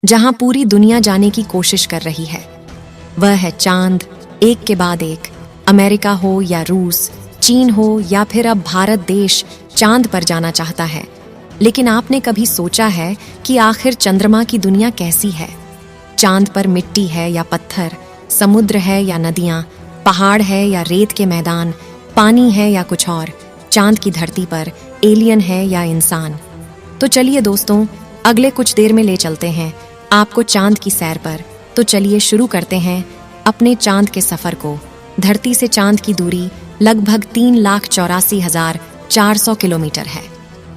जहां पूरी दुनिया जाने की कोशिश कर रही है। वह है चांद, एक के बाद एक। अमेरिका हो या रूस, चीन हो या फिर अब भारत देश चांद पर जाना चाहता है। लेकिन आपने कभी सोचा है कि आखिर चंद्रमा की दुनिया कैसी है? चांद पर मिट्टी है या पत्थर, समुद्र है या नदियां, पहाड़ है या रेत के मैदान, पानी है या कुछ और? चांद की धरती पर एलियन है या इंसान? तो चलिए दोस्तों, अगले कुछ देर में ले चलते हैं आपको चांद की सैर पर। तो चलिए शुरू करते हैं अपने चांद के सफर को। धरती से चांद की दूरी लगभग 3,84,400 किलोमीटर है।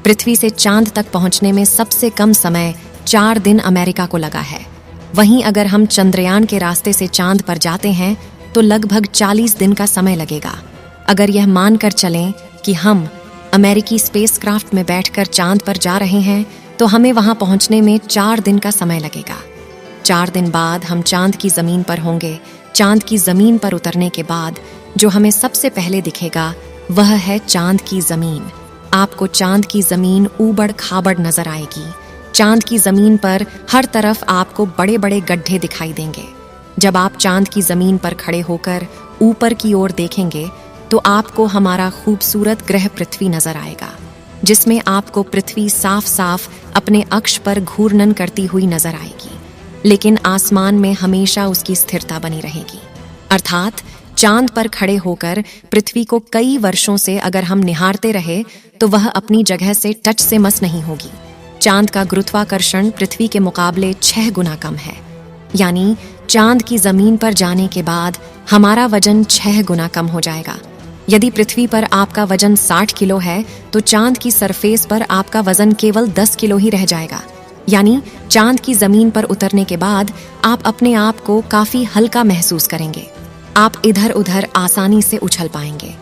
पृथ्वी से चांद तक पहुंचने में सबसे कम समय 4 दिन अमेरिका को लगा है। वहीं अगर हम चंद्रयान के रास्ते से चांद पर जाते हैं तो लगभग 40 दिन का समय लगेगा। अगर यह मानकर चलें कि हम अमेरिकी स्पेसक्राफ्ट में बैठकर चांद पर जा रहे हैं तो हमें वहां पहुंचने में 4 दिन का समय लगेगा। 4 दिन बाद हम चांद की जमीन पर होंगे। चांद की जमीन पर उतरने के बाद जो हमें सबसे पहले दिखेगा वह है चांद की जमीन। आपको चांद की जमीन ऊबड़ खाबड़ नजर आएगी। चांद की जमीन पर हर तरफ आपको बड़े बड़े गड्ढे दिखाई देंगे। जब आप चांद की जमीन पर खड़े होकर ऊपर की ओर देखेंगे तो आपको हमारा खूबसूरत ग्रह पृथ्वी नजर आएगा, जिसमें आपको पृथ्वी साफ साफ अपने अक्ष पर घूर्णन करती हुई नजर आएगी। लेकिन आसमान में हमेशा उसकी स्थिरता बनी रहेगी। अर्थात चांद पर खड़े होकर पृथ्वी को कई वर्षों से अगर हम निहारते रहे तो वह अपनी जगह से टच से मस नहीं होगी। चांद का गुरुत्वाकर्षण पृथ्वी के मुकाबले 6 गुना कम है। यानी चांद की जमीन पर जाने के बाद हमारा वजन 6 गुना कम हो जाएगा। यदि पृथ्वी पर आपका वजन 60 किलो है तो चांद की सरफेस पर आपका वजन केवल 10 किलो ही रह जाएगा। यानी चांद की जमीन पर उतरने के बाद आप अपने आप को काफी हल्का महसूस करेंगे। आप इधर उधर आसानी से उछल पाएंगे।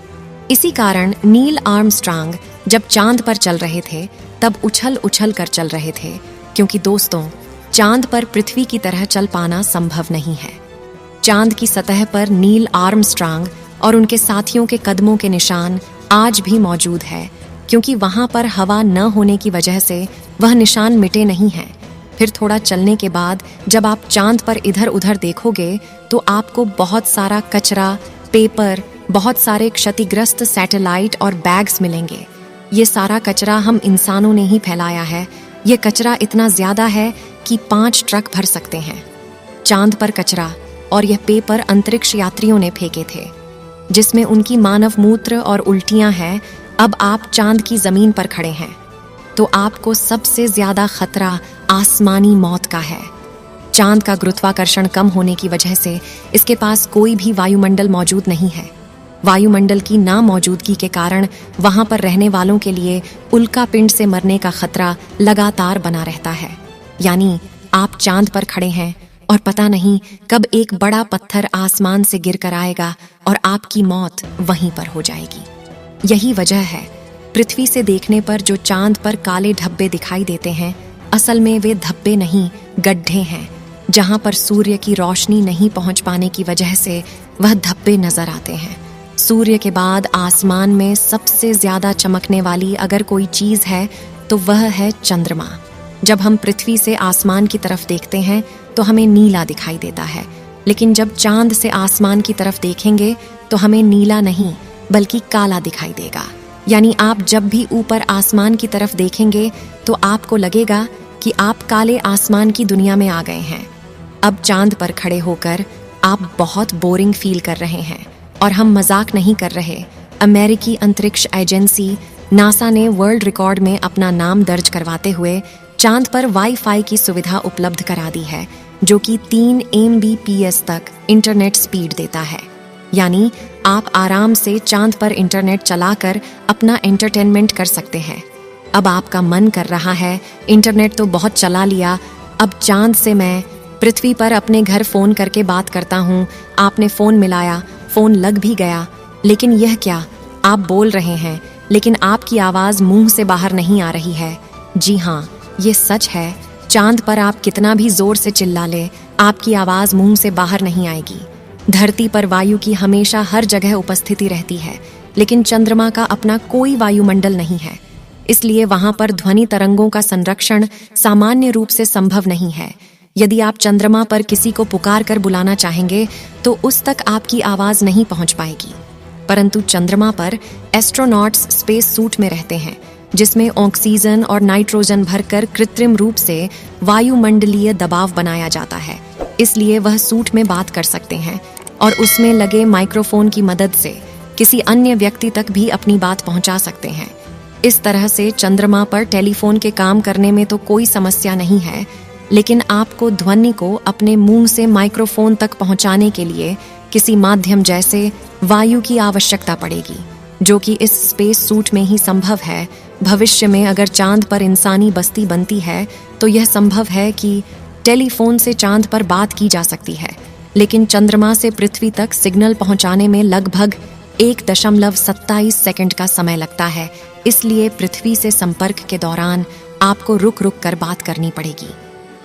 इसी कारण नील आर्मस्ट्रांग जब चांद पर चल रहे थे तब उछल उछल कर चल रहे थे, क्योंकि दोस्तों चांद पर पृथ्वी की तरह चल पाना संभव नहीं है। चांद की सतह पर नील आर्मस्ट्रांग और उनके साथियों के कदमों के निशान आज भी मौजूद है, क्योंकि वहां पर हवा न होने की वजह से वह निशान मिटे नहीं हैं। फिर थोड़ा चलने के बाद जब आप चांद पर इधर उधर देखोगे तो आपको बहुत सारा कचरा, पेपर, बहुत सारे क्षतिग्रस्त सैटेलाइट और बैग्स मिलेंगे। ये सारा कचरा हम इंसानों ने ही फैलाया है। ये कचरा इतना ज्यादा है कि 5 ट्रक भर सकते हैं। चांद पर कचरा और यह पेपर अंतरिक्ष यात्रियों ने फेंके थे, जिसमें उनकी मानव मूत्र और उल्टियां हैं। अब आप चांद की जमीन पर खड़े हैं तो आपको सबसे ज्यादा खतरा आसमानी मौत का है। चांद का गुरुत्वाकर्षण कम होने की वजह से इसके पास कोई भी वायुमंडल मौजूद नहीं है। वायुमंडल की ना मौजूदगी के कारण वहां पर रहने वालों के लिए उल्कापिंड से मरने का खतरा लगातार बना रहता है। यानी आप चांद पर खड़े हैं और पता नहीं कब एक बड़ा पत्थर आसमान से गिर कर आएगा और आपकी मौत वहीं पर हो जाएगी। यही वजह है पृथ्वी से देखने पर जो चांद पर काले धब्बे दिखाई देते हैं, असल में वे धब्बे नहीं, गड्ढे हैं, जहां पर सूर्य की रोशनी नहीं पहुंच पाने की वजह से वह धब्बे नजर आते हैं। सूर्य के बाद आसमान में सबसे ज्यादा चमकने वाली अगर कोई चीज है तो वह है चंद्रमा। जब हम पृथ्वी से आसमान की तरफ देखते हैं तो हमें नीला दिखाई देता है, लेकिन जब चांद से आसमान की तरफ देखेंगे तो हमें नीला नहीं बल्कि काला दिखाई देगा। यानी आप जब भी ऊपर आसमान की तरफ देखेंगे तो आपको लगेगा कि आप काले आसमान की दुनिया में आ गए हैं। अब चांद पर खड़े होकर आप बहुत बोरिंग फील कर रहे हैं, और हम मजाक नहीं कर रहे। अमेरिकी अंतरिक्ष एजेंसी नासा ने वर्ल्ड रिकॉर्ड में अपना नाम दर्ज करवाते हुए चांद पर वाईफाई की सुविधा उपलब्ध करा दी है, जो कि 3 Mbps तक इंटरनेट स्पीड देता है। यानी आप आराम से चांद पर इंटरनेट चलाकर अपना एंटरटेनमेंट कर सकते हैं। अब आपका मन कर रहा है इंटरनेट तो बहुत चला लिया, अब चांद से मैं पृथ्वी पर अपने घर फोन करके बात करता हूँ। आपने फोन मिलाया, फोन लग भी गया, लेकिन यह क्या, आप बोल रहे हैं लेकिन आपकी आवाज मुंह से बाहर नहीं आ रही है। जी हाँ, ये सच है। चांद पर आप कितना भी जोर से चिल्ला ले, आपकी आवाज मुंह से बाहर नहीं आएगी। धरती पर वायु की हमेशा हर जगह उपस्थिति रहती है, लेकिन चंद्रमा का अपना कोई वायुमंडल नहीं है। इसलिए वहां पर ध्वनि तरंगों का संरक्षण सामान्य रूप से संभव नहीं है। यदि आप चंद्रमा पर किसी को पुकार कर बुलाना चाहेंगे तो उस तक आपकी आवाज नहीं पहुंच पाएगी। परंतु चंद्रमा पर एस्ट्रोनॉट्स स्पेस सूट में रहते हैं, जिसमें ऑक्सीजन और नाइट्रोजन भरकर कृत्रिम रूप से वायुमंडलीय दबाव बनाया जाता है। इसलिए वह सूट में बात कर सकते हैं और उसमें लगे माइक्रोफोन की मदद से किसी अन्य व्यक्ति तक भी अपनी बात पहुंचा सकते हैं। इस तरह से चंद्रमा पर टेलीफोन के काम करने में तो कोई समस्या नहीं है, लेकिन आपको ध्वनि को अपने मुंह से माइक्रोफोन तक पहुंचाने के लिए किसी माध्यम जैसे वायु की आवश्यकता पड़ेगी, जो कि इस स्पेस सूट में ही संभव है। भविष्य में अगर चांद पर इंसानी बस्ती बनती है तो यह संभव है कि टेलीफोन से चांद पर बात की जा सकती है, लेकिन चंद्रमा से पृथ्वी तक सिग्नल पहुंचाने में लगभग 1.27 सेकंड का समय लगता है। इसलिए पृथ्वी से संपर्क के दौरान आपको रुक रुक कर बात करनी पड़ेगी।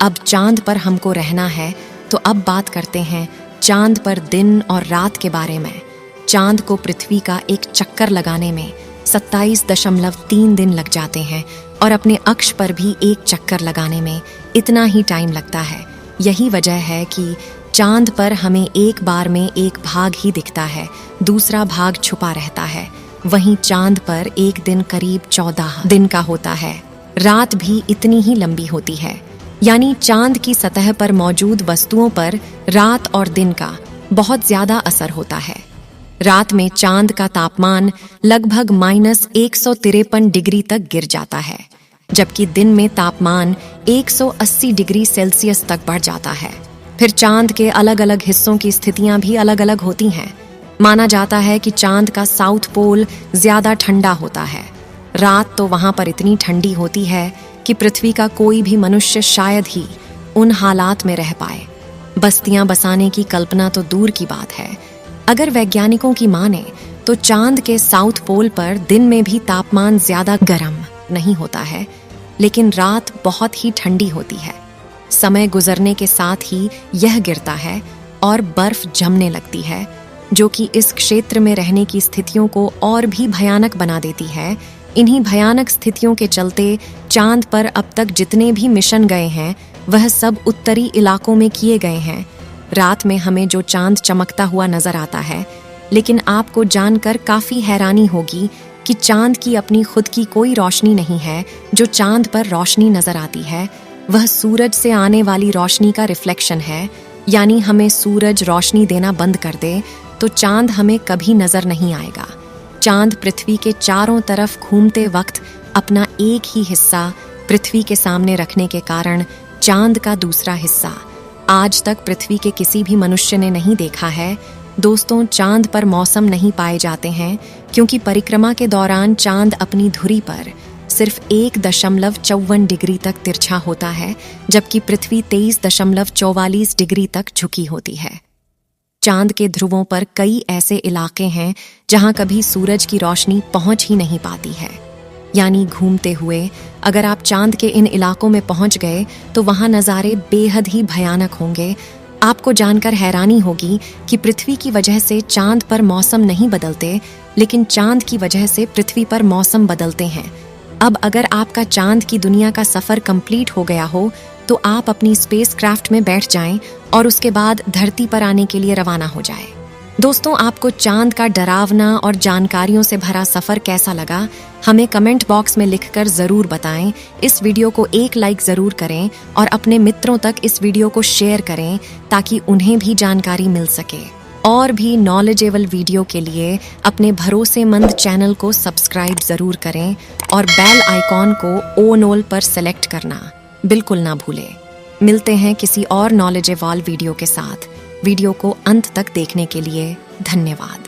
अब चांद पर हमको रहना है, तो अब बात करते हैं चांद पर दिन और रात के बारे में। चांद को पृथ्वी का एक चक्कर लगाने में 27.3 दिन लग जाते हैं और अपने अक्ष पर भी एक चक्कर लगाने में इतना ही टाइम लगता है। यही वजह है कि चांद पर हमें एक बार में एक भाग ही दिखता है, दूसरा भाग छुपा रहता है। वहीं चांद पर एक दिन करीब 14 दिन का होता है। रात भी इतनी ही लंबी होती है, यानी चांद की सतह पर मौजूद वस्तुओं पर रात और दिन का बहुत ज्यादा असर होता है। रात में चांद का तापमान लगभग -153 डिग्री तक गिर जाता है, जबकि दिन में तापमान 180 डिग्री सेल्सियस तक बढ़ जाता है। फिर चांद के अलग अलग हिस्सों की स्थितियां भी अलग अलग होती हैं। माना जाता है कि चांद का साउथ पोल ज्यादा ठंडा होता है। रात तो वहां पर इतनी ठंडी होती है कि पृथ्वी का कोई भी मनुष्य शायद ही उन हालात में रह पाए। बस्तियां बसाने की कल्पना तो दूर की बात है। अगर वैज्ञानिकों की माने तो चांद के साउथ पोल पर दिन में भी तापमान ज्यादा गर्म नहीं होता है, लेकिन रात बहुत ही ठंडी होती है। समय गुजरने के साथ ही यह गिरता है और बर्फ जमने लगती है, जो कि इस क्षेत्र में रहने की स्थितियों को और भी भयानक बना देती है। इन्हीं भयानक स्थितियों के चलते चांद पर अब तक जितने भी मिशन गए हैं वह सब उत्तरी इलाकों में किए गए हैं। रात में हमें जो चांद चमकता हुआ नजर आता है, लेकिन आपको जानकर काफी हैरानी होगी कि चांद की अपनी खुद की कोई रोशनी नहीं है। जो चांद पर रोशनी नजर आती है वह सूरज से आने वाली रोशनी का रिफ्लेक्शन है। यानी हमें सूरज रोशनी देना बंद कर दे तो चांद हमें कभी नजर नहीं आएगा। चांद पृथ्वी के चारों तरफ घूमते वक्त अपना एक ही हिस्सा पृथ्वी के सामने रखने के कारण चांद का दूसरा हिस्सा आज तक पृथ्वी के किसी भी मनुष्य ने नहीं देखा है। दोस्तों, चांद पर मौसम नहीं पाए जाते हैं क्योंकि परिक्रमा के दौरान चांद अपनी धुरी पर सिर्फ 1.54 डिग्री तक तिरछा होता है, जबकि पृथ्वी 23.44 डिग्री तक झुकी होती है। चांद के ध्रुवों पर कई ऐसे इलाके हैं जहां कभी सूरज की रोशनी पहुंच ही नहीं पाती है। यानी घूमते हुए अगर आप चांद के इन इलाकों में पहुंच गए तो वहां नज़ारे बेहद ही भयानक होंगे। आपको जानकर हैरानी होगी कि पृथ्वी की वजह से चांद पर मौसम नहीं बदलते, लेकिन चांद की वजह से पृथ्वी पर मौसम बदलते हैं। अब अगर आपका चांद की दुनिया का सफर कंप्लीट हो गया हो तो आप अपनी स्पेसक्राफ्ट में बैठ जाएं और उसके बाद धरती पर आने के लिए रवाना हो जाएं। दोस्तों, आपको चांद का डरावना और जानकारियों से भरा सफर कैसा लगा, हमें कमेंट बॉक्स में लिखकर जरूर बताएं। इस वीडियो को एक लाइक जरूर करें और अपने मित्रों तक इस वीडियो को शेयर करें ताकि उन्हें भी जानकारी मिल सके। और भी नॉलेजेबल वीडियो के लिए अपने भरोसेमंद चैनल को सब्सक्राइब जरूर करें और बेल आइकॉन को ऑल ऑल पर सेलेक्ट करना बिल्कुल ना भूलें। मिलते हैं किसी और नॉलेजेबल वीडियो के साथ। वीडियो को अंत तक देखने के लिए धन्यवाद।